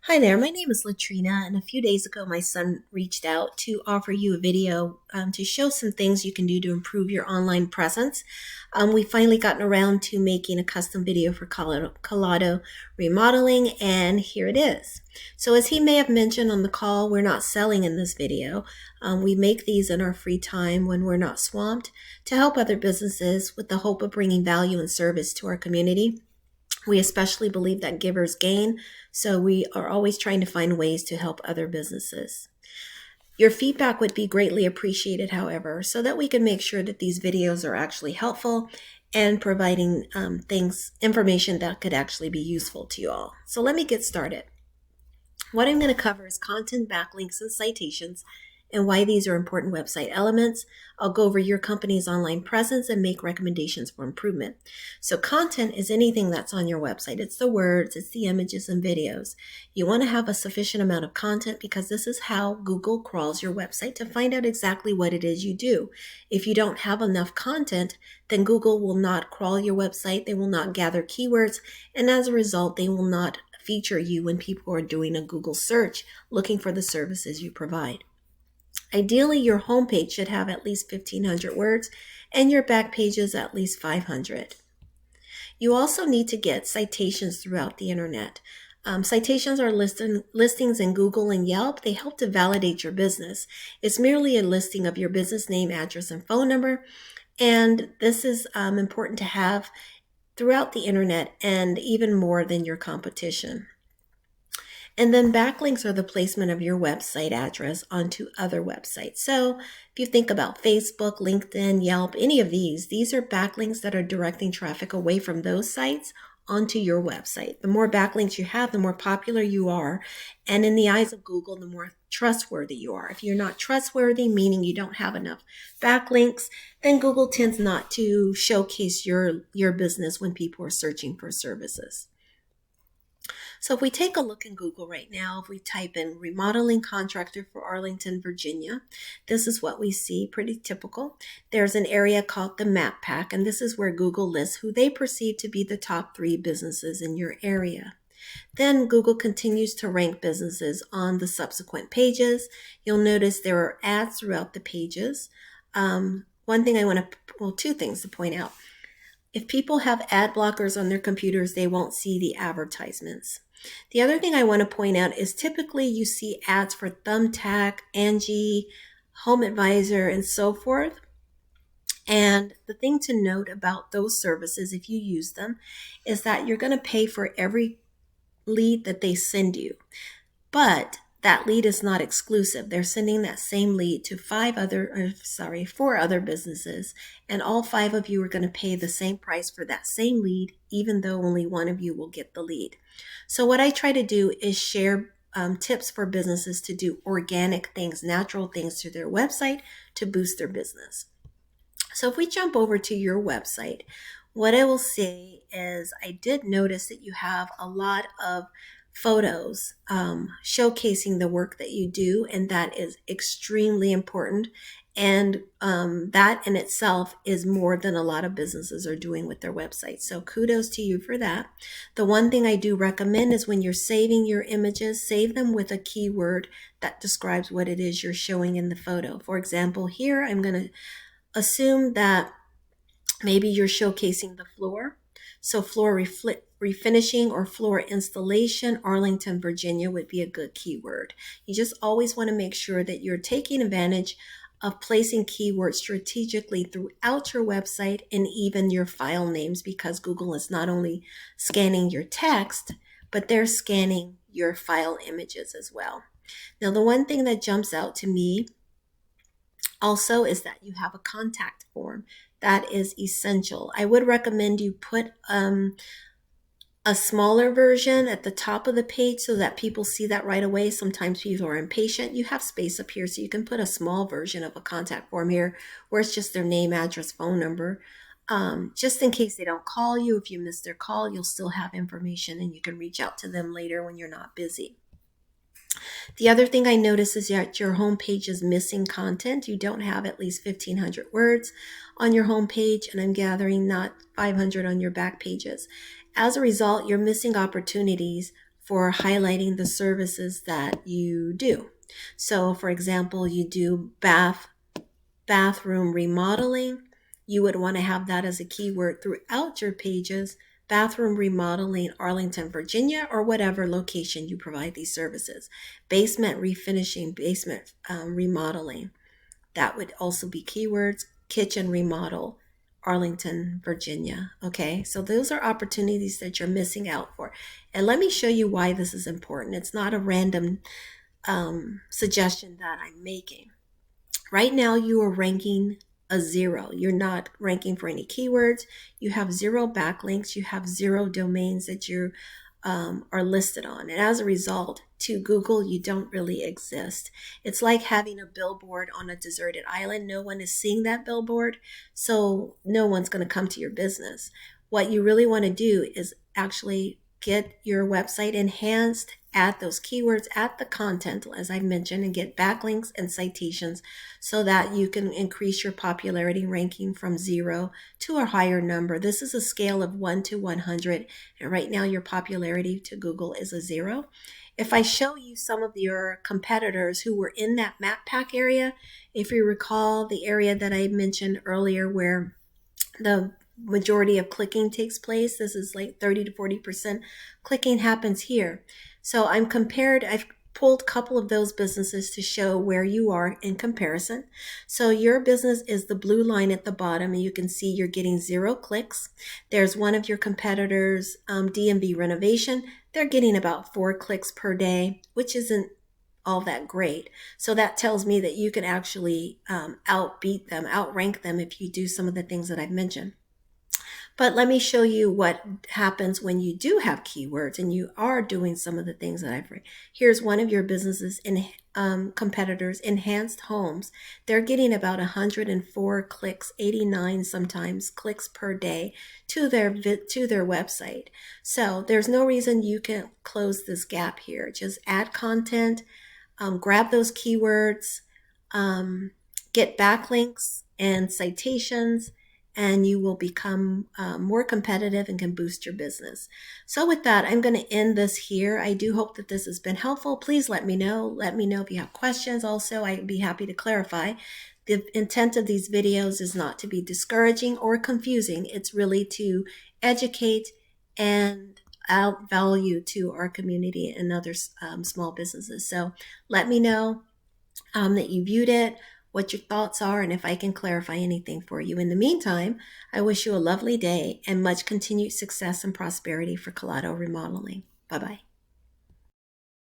Hi there, my name is Latrina, and a few days ago my son reached out to offer you a video to show some things you can do to improve your online presence. We finally gotten around to making a custom video for Colato Remodeling, and here it is. So as he may have mentioned on the call, we're not selling in this video. We make these in our free time when we're not swamped to help other businesses with the hope of bringing value and service to our community. We especially believe that givers gain, so we are always trying to find ways to help other businesses. Your feedback would be greatly appreciated, however, so that we can make sure that these videos are actually helpful and providing information that could actually be useful to you all. So let me get started. What I'm going to cover is content, backlinks, and citations, and why these are important website elements. I'll go over your company's online presence and make recommendations for improvement. So content is anything that's on your website. It's the words, it's the images and videos. You want to have a sufficient amount of content because this is how Google crawls your website to find out exactly what it is you do. If you don't have enough content, then Google will not crawl your website. They will not gather keywords, and as a result, they will not feature you when people are doing a Google search looking for the services you provide. Ideally, your homepage should have at least 1,500 words and your back pages at least 500. You also need to get citations throughout the internet. Citations are listings in Google and Yelp. They help to validate your business. It's merely a listing of your business name, address, and phone number. And this is important to have throughout the internet and even more than your competition. And then backlinks are the placement of your website address onto other websites. So if you think about Facebook, LinkedIn, Yelp, any of these are backlinks that are directing traffic away from those sites onto your website. The more backlinks you have, the more popular you are. And in the eyes of Google, the more trustworthy you are. If you're not trustworthy, meaning you don't have enough backlinks, then Google tends not to showcase your business when people are searching for services. So if we take a look in Google right now, if we type in remodeling contractor for Arlington, Virginia, this is what we see, pretty typical. There's an area called the map pack, and this is where Google lists who they perceive to be the top 3 businesses in your area. Then Google continues to rank businesses on the subsequent pages. You'll notice there are ads throughout the pages. Two things to point out. If people have ad blockers on their computers, they won't see the advertisements. The other thing I want to point out is typically you see ads for Thumbtack, Angie, Home Advisor, and so forth. And the thing to note about those services, if you use them, is that you're going to pay for every lead that they send you. But that lead is not exclusive. They're sending that same lead to 4 other businesses, and all 5 of you are going to pay the same price for that same lead, even though only one of you will get the lead. So what I try to do is share tips for businesses to do organic things, natural things to their website to boost their business. So if we jump over to your website, what I will say is I did notice that you have a lot of photos showcasing the work that you do, and that is extremely important. And that in itself is more than a lot of businesses are doing with their websites. So kudos to you for that. The one thing I do recommend is when you're saving your images, save them with a keyword that describes what it is you're showing in the photo. For example, here I'm going to assume that maybe you're showcasing the floor. So floor refinishing or floor installation, Arlington, Virginia would be a good keyword. You just always want to make sure that you're taking advantage of placing keywords strategically throughout your website and even your file names, because Google is not only scanning your text, but they're scanning your file images as well. Now, the one thing that jumps out to me also is that you have a contact form. That is essential. I would recommend you put a smaller version at the top of the page so that people see that right away. Sometimes people are impatient. You have space up here, so you can put a small version of a contact form here where it's just their name, address, phone number. Just in case they don't call you. If you miss their call, you'll still have information and you can reach out to them later when you're not busy. The other thing I notice is that your homepage is missing content. You don't have at least 1,500 words on your homepage, and I'm gathering not 500 on your back pages. As a result, you're missing opportunities for highlighting the services that you do. So for example, you do bathroom remodeling. You would want to have that as a keyword throughout your pages. Bathroom remodeling, Arlington, Virginia, or whatever location you provide these services. Basement refinishing, basement remodeling. That would also be keywords. Kitchen remodel, Arlington, Virginia. Okay, so those are opportunities that you're missing out for. And let me show you why this is important. It's not a random suggestion that I'm making. Right now, you are ranking a 0. You're not ranking for any keywords. You have 0 backlinks. You have 0 domains that you are listed on. And as a result, to Google, you don't really exist. It's like having a billboard on a deserted island. No one is seeing that billboard, so no one's going to come to your business. What you really want to do is actually get your website enhanced, add those keywords, add the content, as I mentioned, and get backlinks and citations so that you can increase your popularity ranking from 0 to a higher number. This is a scale of 1 to 100, and right now your popularity to Google is a 0. If I show you some of your competitors who were in that map pack area, if you recall the area that I mentioned earlier where the majority of clicking takes place, this is like 30 to 40% clicking happens here. So I've pulled a couple of those businesses to show where you are in comparison. So your business is the blue line at the bottom, and you can see you're getting 0 clicks. There's one of your competitors, D&B Renovation. They're getting about 4 clicks per day, which isn't all that great. So that tells me that you can actually outbeat them, outrank them if you do some of the things that I've mentioned. But let me show you what happens when you do have keywords and you are doing some of the things that I've read. Here's one of your businesses in competitors, Enhanced Homes. They're getting about 104 clicks, 89 sometimes clicks per day to their website. So there's no reason you can't close this gap here. Just add content, grab those keywords, get backlinks and citations, and you will become more competitive and can boost your business. So with that, I'm going to end this here. I do hope that this has been helpful. Please let me know. Let me know if you have questions. Also, I'd be happy to clarify. The intent of these videos is not to be discouraging or confusing. It's really to educate and add value to our community and other small businesses. So let me know that you viewed it, what your thoughts are, and if I can clarify anything for you. In the meantime, I wish you a lovely day and much continued success and prosperity for Colato Remodeling. Bye-bye.